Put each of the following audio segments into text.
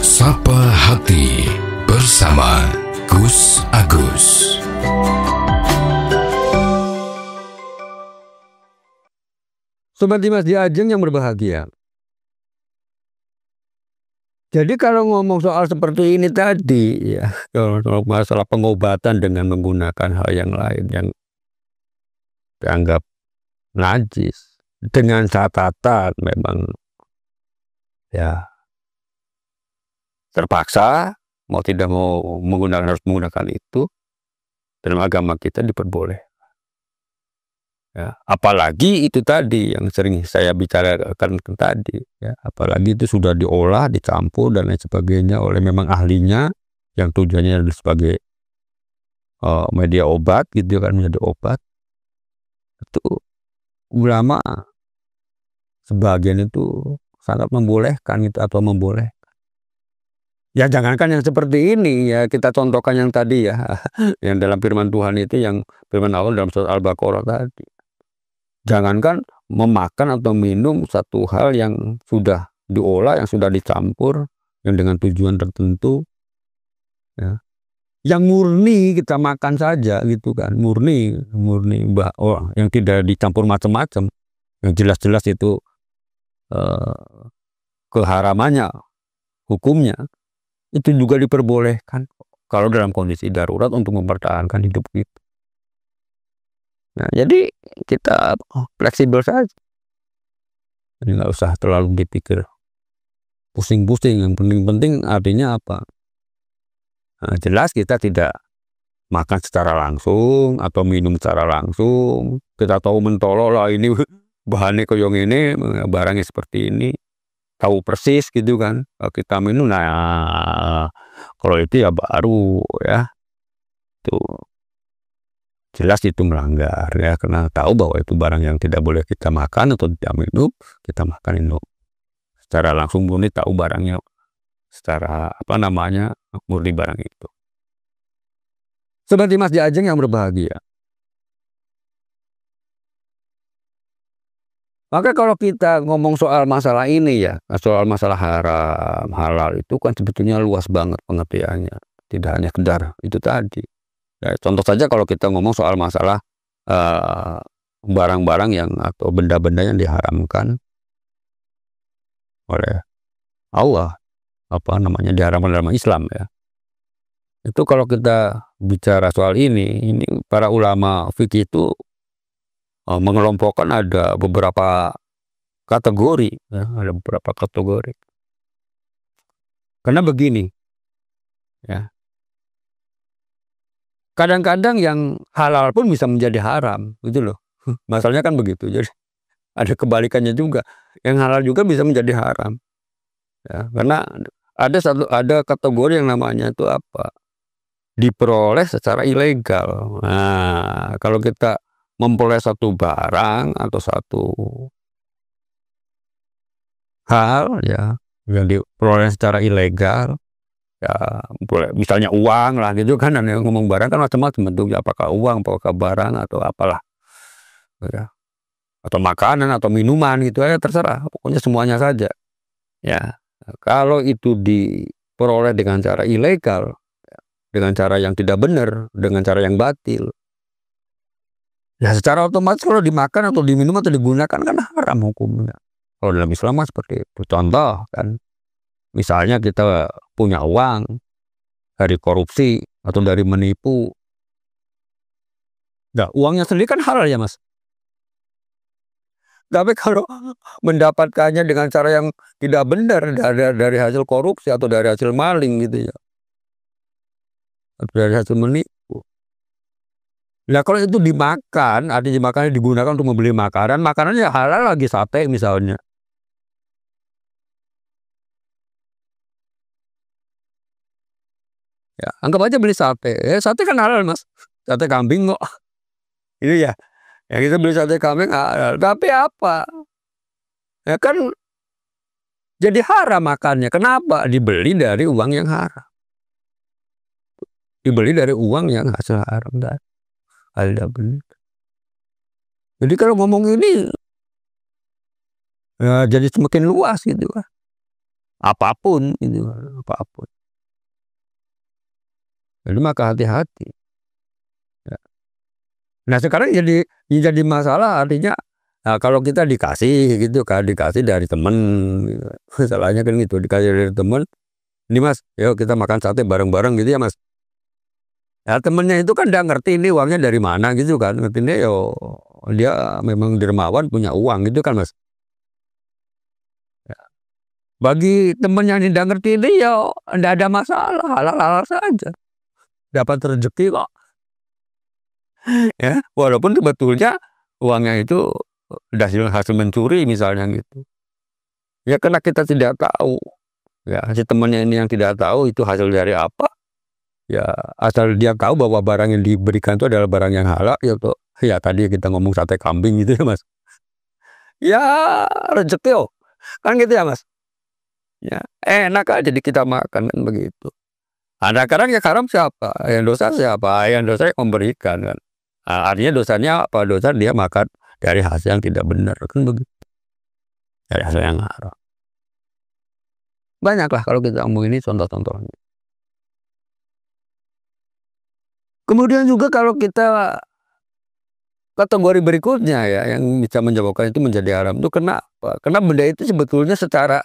Sapa Hati bersama Gus Agus. Sobat Dimas di Ajeng yang berbahagia. Jadi kalau ngomong soal seperti ini tadi ya, kalau masalah pengobatan dengan menggunakan hal yang lain yang dianggap najis dengan catatan memang ya terpaksa mau tidak mau harus menggunakan itu, dalam agama kita diperboleh. Ya, apalagi itu tadi yang sering saya bicarakan tadi, ya, apalagi itu sudah diolah, dicampur dan lain sebagainya oleh memang ahlinya yang tujuannya adalah sebagai media obat gitu kan, menjadi obat. Itu ulama sebagian itu sangat membolehkan itu atau memboleh. Ya jangankan yang seperti ini ya, kita contohkan yang tadi ya, yang dalam firman Tuhan itu, yang firman Allah dalam surat Al-Baqarah tadi. Jangankan memakan atau minum satu hal yang sudah diolah, yang sudah dicampur, yang dengan tujuan tertentu, ya. Yang murni kita makan saja gitu kan, murni yang tidak dicampur macam-macam, yang jelas-jelas itu keharamannya, hukumnya, itu juga diperbolehkan kalau dalam kondisi darurat untuk mempertahankan hidup kita. Nah, jadi kita fleksibel saja. Jadi nggak usah terlalu dipikir pusing-pusing. Yang penting-penting artinya apa? Nah, jelas kita tidak makan secara langsung atau minum secara langsung. Kita tahu mentolok lah ini bahannya koyong ini, barangnya seperti ini. Tahu persis gitu kan, kita minum. Nah, kalau itu ya baru ya, tuh jelas itu melanggar ya, karena tahu bahwa itu barang yang tidak boleh kita makan atau tidak minum, kita makan itu secara langsung, murni tahu barangnya secara murni barang itu. Sobat Dimas di Ajeng yang berbahagia. Maka kalau kita ngomong soal masalah ini ya, soal masalah haram, halal itu kan sebetulnya luas banget pengertiannya. Tidak hanya sekedar itu tadi. Ya, contoh saja kalau kita ngomong soal masalah barang-barang yang atau benda-benda yang diharamkan oleh Allah, diharamkan dalam Islam ya. Itu kalau kita bicara soal ini para ulama fikih itu mengelompokkan ada beberapa kategori ya, ada beberapa kategori. Karena begini ya, kadang-kadang yang halal pun bisa menjadi haram gitu loh. Masalahnya kan begitu. Jadi ada kebalikannya juga, yang halal juga bisa menjadi haram ya, karena ada kategori yang namanya itu apa, diperoleh secara ilegal. Nah, kalau kita memperoleh satu barang atau satu hal ya yang diperoleh secara ilegal ya, boleh misalnya uang lah gitu kan, dan yang ngomong barang kan macam-macam bentuknya, apakah uang, apakah barang atau apalah ya, atau makanan atau minuman gitu ya, terserah, pokoknya semuanya saja ya. Kalau itu diperoleh dengan cara ilegal, dengan cara yang tidak benar, dengan cara yang batil, ya secara otomatis kalau dimakan atau diminum atau digunakan kan haram hukumnya. Kalau dalam Islam seperti itu. Contoh kan, misalnya kita punya uang dari korupsi atau dari menipu. Nah, uangnya sendiri kan halal ya Mas. Tapi kalau mendapatkannya dengan cara yang tidak benar, dari hasil korupsi atau dari hasil maling gitu ya, atau dari hasil menipu. Nah kalau itu dimakan, artinya dimakan, digunakan untuk membeli makanan, makanannya halal lagi, sate misalnya. Ya, anggap aja beli sate. Sate kan halal Mas. Sate kambing kok. Itu ya. Ya kita beli sate kambing halal. Tapi apa? Ya kan jadi haram makannya. Kenapa? Dibeli dari uang yang haram. Dibeli dari uang yang hasil haram. Ada beli. Jadi kalau ngomong ini ya jadi semakin luas gitu kan. apapun itu, apapun. Jadi maka hati-hati. Ya. Nah sekarang jadi masalah artinya, nah, kalau kita dikasih gitu kan, dikasih dari temen, gitu. Masalahnya kan gitu, dikasih dari temen, ini Mas, yuk kita makan sate bareng-bareng gitu ya Mas. Ya temennya itu kan nggak ngerti ini uangnya dari mana gitu kan, ngertinya yo dia memang dermawan punya uang gitu kan Mas. Ya. Bagi temen yang tidak ngerti ini ya nggak ada masalah, halal-halal saja, dapat rezeki kok. Ya, walaupun sebetulnya uangnya itu hasil mencuri misalnya gitu. Ya karena kita tidak tahu, ya si temannya ini yang tidak tahu itu hasil dari apa, ya asal dia tahu bahwa barang yang diberikan itu adalah barang yang halal, ya tuh, ya tadi kita ngomong sate kambing gitu ya Mas. Ya rezeki oh, kan gitu ya Mas. Ya enak aja di kita makan kan begitu. Ada kadang yang haram siapa? Yang dosa siapa? Yang dosa yang memberikan kan. Nah, artinya dosanya apa? Dosa dia makan dari hasil yang tidak benar kan begitu. Dari hasil yang haram. Banyaklah kalau kita ngomong ini contoh-contohnya. Kemudian juga kalau kita kategori berikutnya ya yang bisa menyebabkan itu menjadi haram itu kenapa? Karena benda itu sebetulnya secara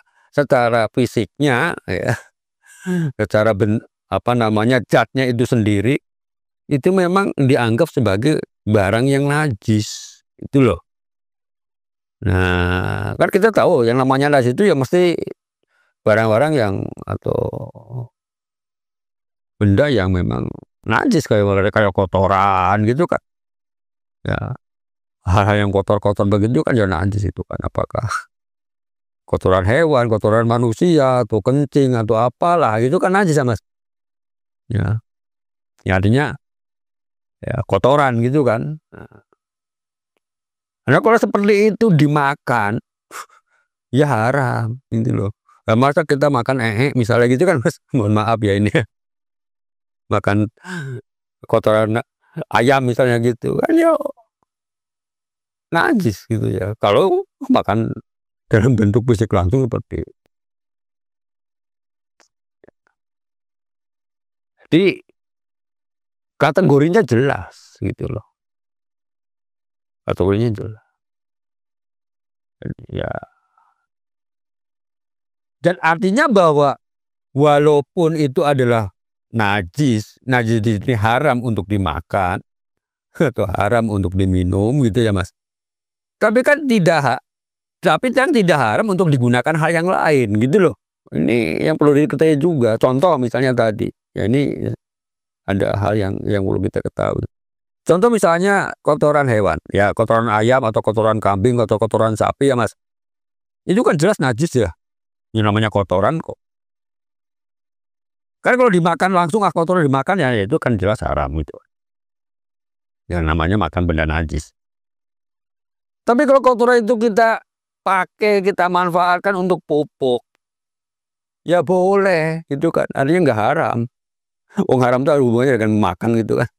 fisiknya ya, secara apa namanya zatnya itu sendiri itu memang dianggap sebagai barang yang najis itu loh. Nah, kan kita tahu yang namanya najis itu ya mesti barang-barang yang atau benda yang memang najis kayak kotoran gitu kan. Ya, hal-hal yang kotor-kotor begitu kan ya najis itu kan. Apakah kotoran hewan, kotoran manusia, atau kencing atau apalah itu kan najis ya Mas. Ya, ya artinya ya kotoran gitu kan. Nah, kalau seperti itu dimakan, ya haram gitu loh. Nah, masa kita makan misalnya gitu kan Mas, mohon maaf ya ini ya, makan kotoran ayam misalnya gitu kan ya najis gitu ya. Kalau makan dalam bentuk fisik langsung seperti itu. Jadi kategorinya jelas gitu loh. Kategorinya jelas. Ya. Dan artinya bahwa walaupun itu adalah najis, najis ini haram untuk dimakan atau haram untuk diminum gitu ya Mas. Tapi kan tidak haram untuk digunakan hal yang lain gitu loh. Ini yang perlu diketahui juga. Contoh misalnya tadi, ya ini ada hal yang perlu kita ketahui. Contoh misalnya kotoran hewan, ya kotoran ayam atau kotoran kambing atau kotoran sapi ya Mas. Itu kan jelas najis ya. Ini namanya kotoran kok. Kan kalau dimakan langsung kotoran dimakan ya itu kan jelas haram gitu. Yang namanya makan benda najis. Tapi kalau kotoran itu kita pakai, kita manfaatkan untuk pupuk, ya boleh gitu kan. Artinya nggak haram. Wong haram itu ada hubungannya dengan makan gitu kan.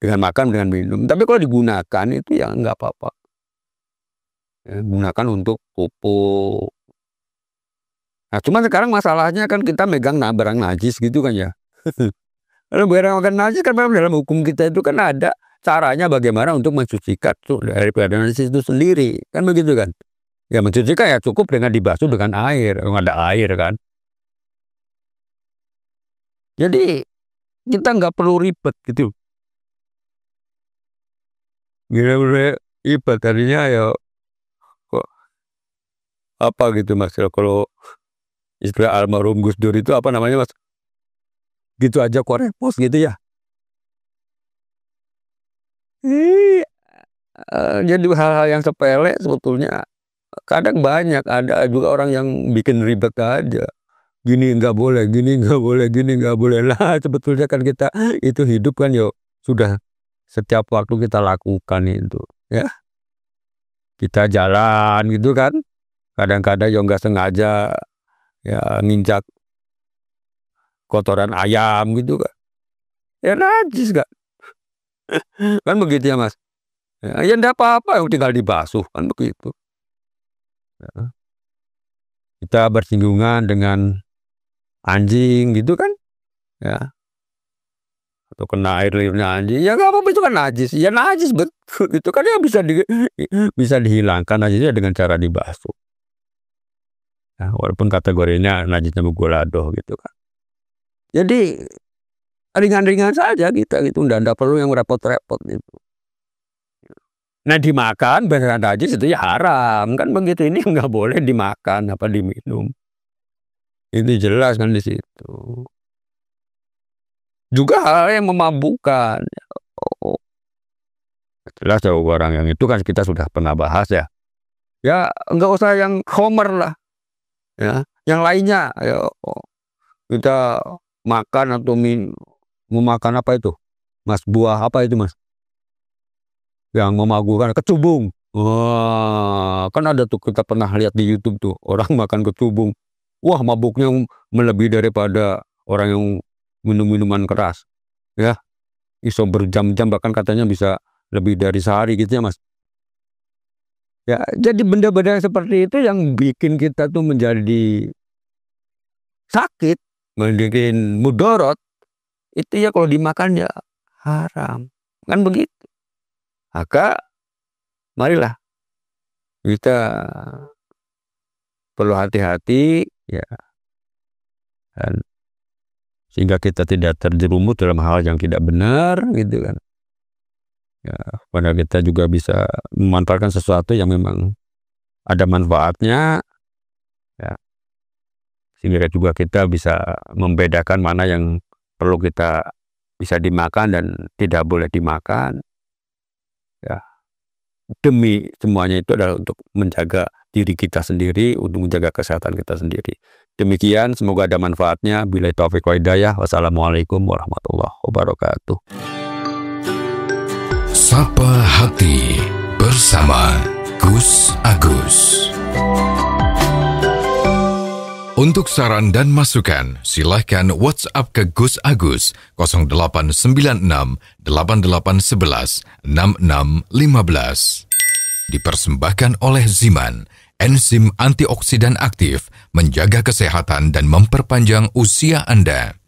Dengan makan, dengan minum. Tapi kalau digunakan itu ya nggak apa-apa. Ya, gunakan untuk pupuk. Nah, cuman sekarang masalahnya kan kita megang barang najis gitu kan ya. Kalau barang najis kan memang dalam hukum kita itu kan ada caranya bagaimana untuk mensucikan dari najis itu sendiri. Kan begitu kan. Ya mensucikan ya cukup dengan dibasuh dengan air. Kalau ada air kan. Jadi kita nggak perlu ribet gitu. Gila ribet tadinya ya kok apa gitu Mas. Kalau istilah almarhum Gus Dur itu apa namanya Mas? Gitu aja kok repot gitu ya. Jadi hal-hal yang sepele sebetulnya kadang banyak ada juga orang yang bikin ribet aja. Gini nggak boleh, gini nggak boleh, gini nggak boleh. Lah sebetulnya kan kita itu hidup kan yo sudah setiap waktu kita lakukan itu ya. Kita jalan gitu kan. Kadang-kadang yo nggak sengaja ya nginjak kotoran ayam gitu kan. Ya najis kan. Kan begitu ya Mas. Ya enggak apa-apa yang tinggal dibasuh kan begitu. Ya. kita bersinggungan dengan anjing gitu kan, ya, atau kena air liurnya anjing, ya nggak apa-apa, itu kan najis, ya najis betul, itu kan ya bisa dihilangkan najisnya dengan cara dibasuh. Nah, walaupun kategorinya najisnya mugolado gitu kan. Jadi ringan-ringan saja kita gitu, ndak perlu yang repot-repot gitu. Nah dimakan beneran najis itu ya haram kan begitu, ini nggak boleh dimakan apa diminum. Ini jelas kan di situ. Juga hal yang memabukkan. Oh, jelas ya orang yang itu kan kita sudah pernah bahas ya. Ya nggak usah yang homer lah. Ya, yang lainnya ya kita makan atau mau makan apa itu? Mas, buah apa itu, Mas? Yang memagukan kecubung. Wah, kan ada tuh kita pernah lihat di YouTube tuh, orang makan kecubung. Wah, mabuknya melebihi daripada orang yang minum minuman keras. Ya, iso berjam-jam, bahkan katanya bisa lebih dari sehari gitu ya, Mas. Ya, jadi benda-benda seperti itu yang bikin kita tuh menjadi sakit, bikin mudorot. Itu ya kalau dimakan ya haram. Kan begitu. Maka marilah kita perlu hati-hati ya, dan sehingga kita tidak terjerumus dalam hal yang tidak benar gitu kan. Ya, padahal kita juga bisa memanfaatkan sesuatu yang memang ada manfaatnya ya, sehingga juga kita bisa membedakan mana yang perlu kita bisa dimakan dan tidak boleh dimakan ya. Demi semuanya itu adalah untuk menjaga diri kita sendiri, untuk menjaga kesehatan kita sendiri. Demikian, semoga ada manfaatnya. Billahi taufiq wa hidayah. Wassalamualaikum warahmatullahi wabarakatuh. Sapa Hati bersama Gus Agus. Untuk saran dan masukan, silahkan WhatsApp ke Gus Agus 0896 8811 6615. Dipersembahkan oleh Ziman, enzim antioksidan aktif, menjaga kesehatan dan memperpanjang usia Anda.